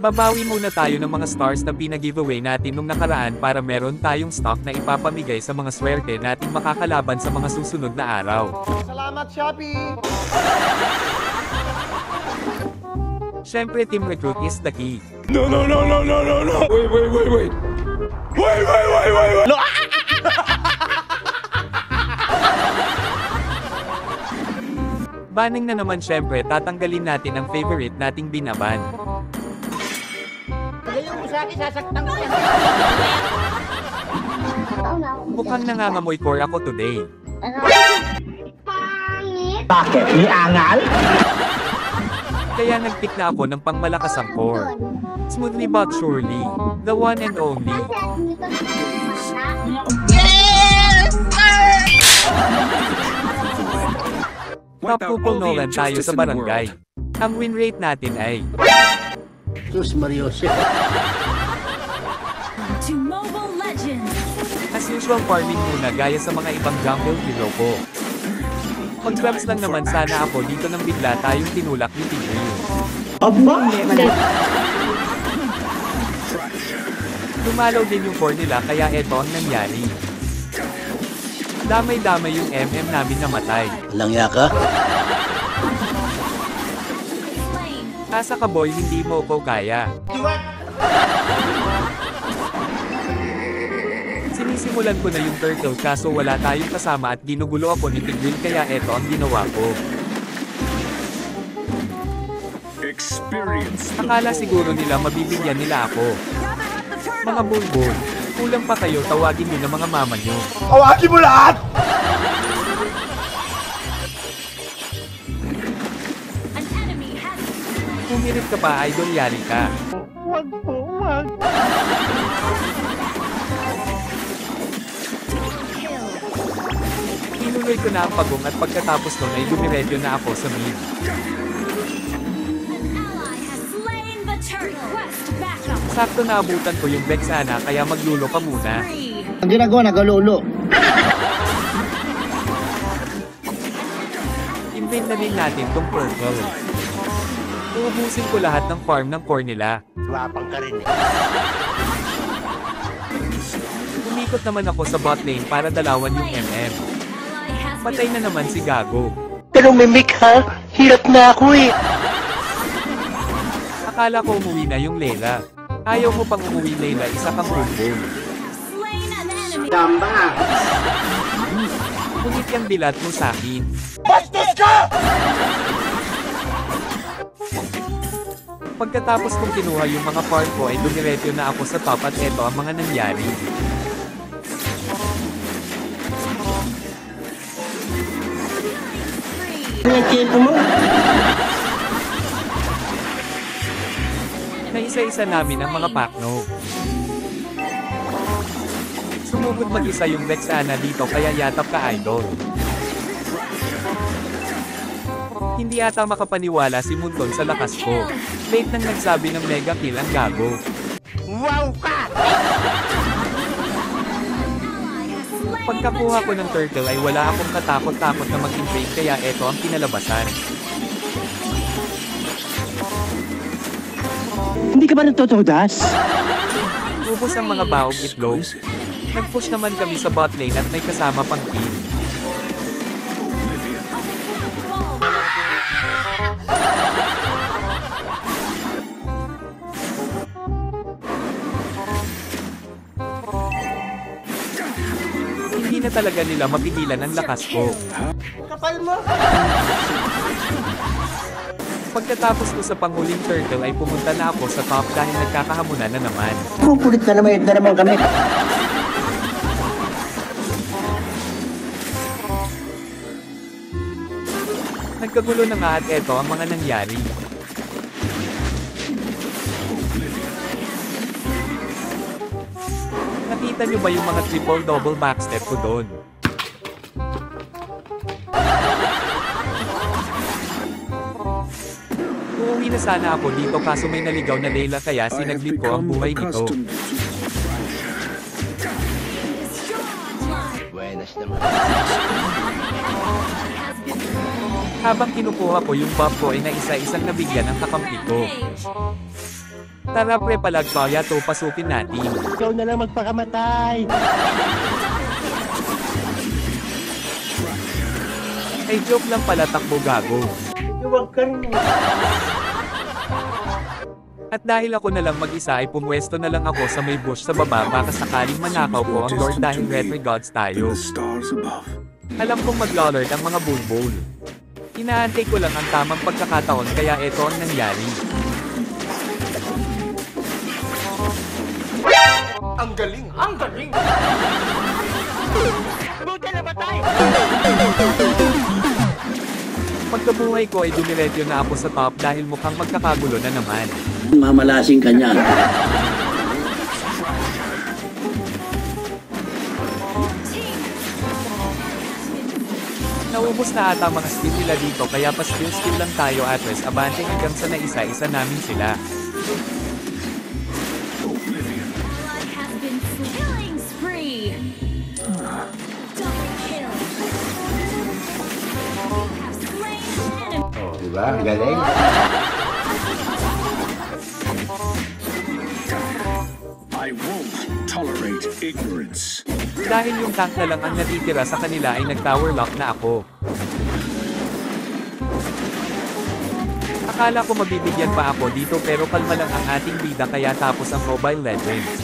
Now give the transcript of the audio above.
Babawi muna tayo ng mga stars na pinag-giveaway natin nung nakaraan para meron tayong stock na ipapamigay sa mga swerte nating makakalaban sa mga susunod na araw. Salamat, Shopee! Siyempre, Team Recruit is the key. No! Wait! Wait! No! Banning na naman, siyempre, tatanggalin natin ang favorite nating binaban. Ngayon mo sa akin, sasaktan ko yan. Mukhang nangangamoy core ako today. Bakit? Ni angal? Kaya nag-pick na ako ng pangmalakasang core. Smoothly but surely, the one and only. Top couple Nolan tayo sa barangay. Ang win rate natin ay Sus Mariose. To Mobile Legends. as usual farming muna gaya sa mga ibang jungle hero ko. Mag-grabs lang naman sana ako dito nang bigla tayong tinulak ni Tigreal. Lumalaw din yung core nila kaya eto ang nangyari. Damay-damay yung MM namin namatay. Langya ka? Asa ka boy, hindi mo ko kaya. Sinisimulan ko na yung turtle kaso wala tayong kasama at ginugulo ako ni Tigreal kaya eto ang ginawa ko. Akala siguro nila mabibigyan nila ako. Mga bulbul, kulang pa kayo, tawagin nyo ng mga mama nyo. Tawagin mo lahat! An enemy has Pumirit ka pa, idol, yari ka. Wag po, wag. Tinuloy ko na ang pagong at pagkatapos nun ay dumiretso na ako sa mid. ally has slain the turtle. Quest backup. Sakto naabutan ko yung Vexana kaya maglulo ka muna. 3. Ang ginagawa, nagalulo. Invade na din natin tong purple. Uubusin ko lahat ng farm ng core nila. Wapang ka rin eh. Umikot naman ako sa bot lane para dalawan yung MM. Ally has Patay na naman si Gago. Pero mimik ha, hirap na ako eh. Akala ko umuwi na yung Layla. Ayaw mo pang umuwi, Layla, isa kang bulbul. slain an enemy. Tamba! Ngunit yung dilat mo sa akin. Bastos ka! Pagkatapos kong kinuha yung mga farm ko ay dumiretso na ako sa top at eto ang mga nangyari. Ang tipo mo. Naisa-isa namin ang mga pakno. Sumugod mag-isa yung Vexana dito kaya yatap ka, idol. Hindi ata makapaniwala si Munton sa lakas ko. Late nang nagsabi ng mega kill ang Gago. Wow ka! Pagkakuha ko ng turtle ay wala akong katakot-takot na mag-invade kaya eto ang kinalabasan. Hindi ka ba nagtotodas? Ubos ang mga baog itlog. Nag-push naman kami sa bot lane at may kasama pang kill. Hindi na talaga nila mapigilan ang lakas ko. Kapal mo! Pagkatapos ko sa panghuling turtle ay pumunta na ako sa top dahil nagkakahamunan na naman. Kukulit na naman kami. Nagkagulo na nga at eto ang mga nangyari. Nakita nyo ba yung mga triple-double backstep ko doon? Uuwi na sana ako dito kaso may naligaw na Layla kaya sinaglit ko ang buhay nito. Buenas naman. Habang kinukuha ko yung buff ko ay naisa-isang nabigyan ang kakampi ko. Tara pre palagpaya to pasukin natin. Ikaw na lang magpakamatay. Ay joke lang pala takbo gago. Huwag ka rin. At dahil ako na lang mag-isa ay pumwesto na lang ako sa may bush sa baba baka sakaling manakaw ko ang Lord dahil red regards tayo. Alam kong mag-lolord ang mga bulbul. Inaantay ko lang ang tamang pagkakataon kaya ito ang nangyari. Ang galing! Ang galing! Buti na ba tayo? Pagkabuhay ko ay dumiretso na ako sa top dahil mukhang magkakagulo na naman. Mamalasing ka niyan. Naubos na ata mga skill nila dito kaya pa skill lang tayo atres abante hanggang sa naisa-isa namin sila. Ally has been killing spree. Double kill. You have slain an enemy. Diba? Galing. I won't tolerate ignorance. Dahil yung tank na lang ang natitira sa kanila ay nag-tower lock na ako. Akala ko mabibigyan pa ako dito pero kalma lang ang ating bida kaya tapos ang Mobile Legends.